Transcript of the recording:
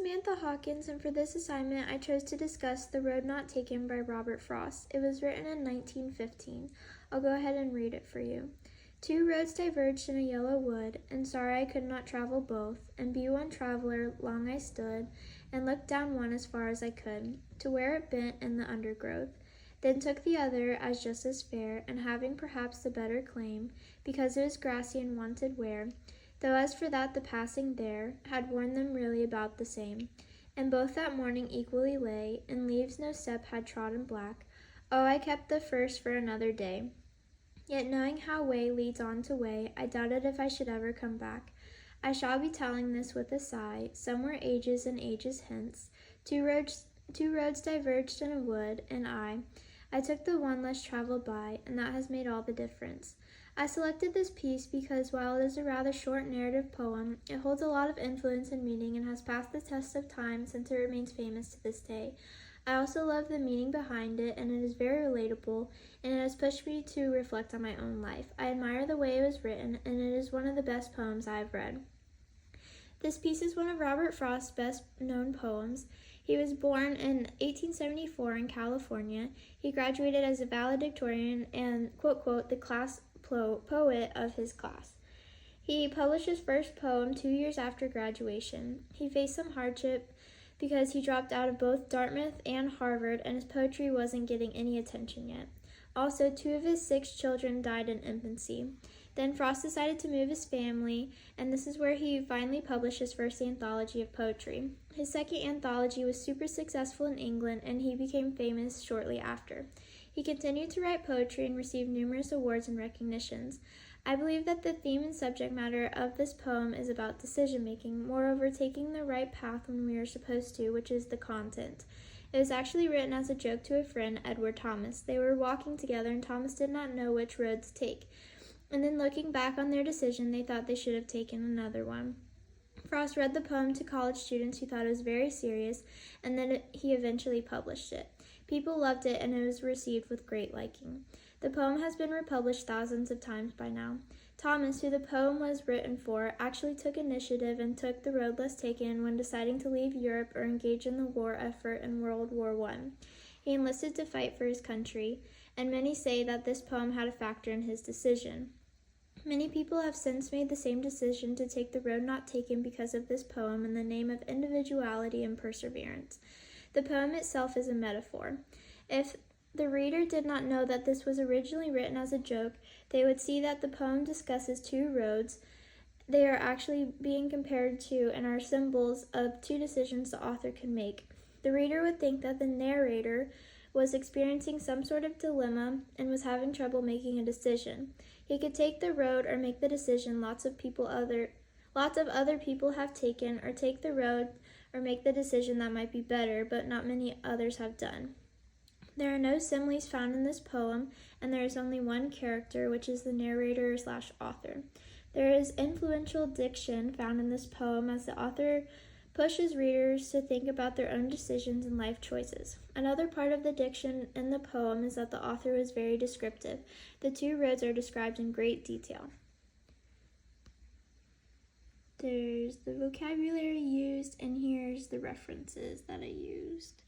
Samantha Hawkins, and for this assignment I chose to discuss The Road Not Taken by Robert Frost. It was written in 1915. I'll go ahead and read it for you. Two roads diverged in a yellow wood, and sorry I could not travel both, and be one traveler, long I stood, and looked down one as far as I could, to where it bent in the undergrowth. Then took the other as just as fair, and having perhaps the better claim, because it was grassy and wanted wear, though as for that the passing there had worn them really about the same. And both that morning equally lay, in leaves no step had trodden black. Oh, I kept the first for another day. Yet knowing how way leads on to way, I doubted if I should ever come back. I shall be telling this with a sigh, somewhere ages and ages hence. Two roads diverged in a wood, and I took the one less traveled by, and that has made all the difference. I selected this piece because while it is a rather short narrative poem, it holds a lot of influence and meaning and has passed the test of time since it remains famous to this day. I also love the meaning behind it, and it is very relatable, and it has pushed me to reflect on my own life. I admire the way it was written, and it is one of the best poems I have read. This piece is one of Robert Frost's best-known poems. He was born in 1874 in California. He graduated as a valedictorian and, quote, the class poet of his class. He published his first poem 2 years after graduation. He faced some hardship because he dropped out of both Dartmouth and Harvard, and his poetry wasn't getting any attention yet. Also, 2 of his 6 children died in infancy. Then Frost decided to move his family, and this is where he finally published his first anthology of poetry. His second anthology was super successful in England, and he became famous shortly after. He continued to write poetry and received numerous awards and recognitions. I believe that the theme and subject matter of this poem is about decision-making, moreover taking the right path when we are supposed to, which is the content. It was actually written as a joke to a friend, Edward Thomas. They were walking together, and Thomas did not know which road to take. And then looking back on their decision, they thought they should have taken another one. Frost read the poem to college students who thought it was very serious, and then he eventually published it. People loved it, and it was received with great liking. The poem has been republished thousands of times by now. Thomas, who the poem was written for, actually took initiative and took the road less taken when deciding to leave Europe or engage in the war effort in World War I. He enlisted to fight for his country, and many say that this poem had a factor in his decision. Many people have since made the same decision to take the road not taken because of this poem in the name of individuality and perseverance. The poem itself is a metaphor. If the reader did not know that this was originally written as a joke, they would see that the poem discusses 2 roads. They are actually being compared to and are symbols of 2 decisions the author can make. The reader would think that the narrator was experiencing some sort of dilemma and was having trouble making a decision. He could take the road or make the decision lots of other people have taken, or take the road or make the decision that might be better, but not many others have done. There are no similes found in this poem, and there is only one character, which is the narrator/author. There is influential diction found in this poem as the author pushes readers to think about their own decisions and life choices. Another part of the diction in the poem is that the author was very descriptive. The 2 roads are described in great detail. There's the vocabulary used, and here's the references that I used.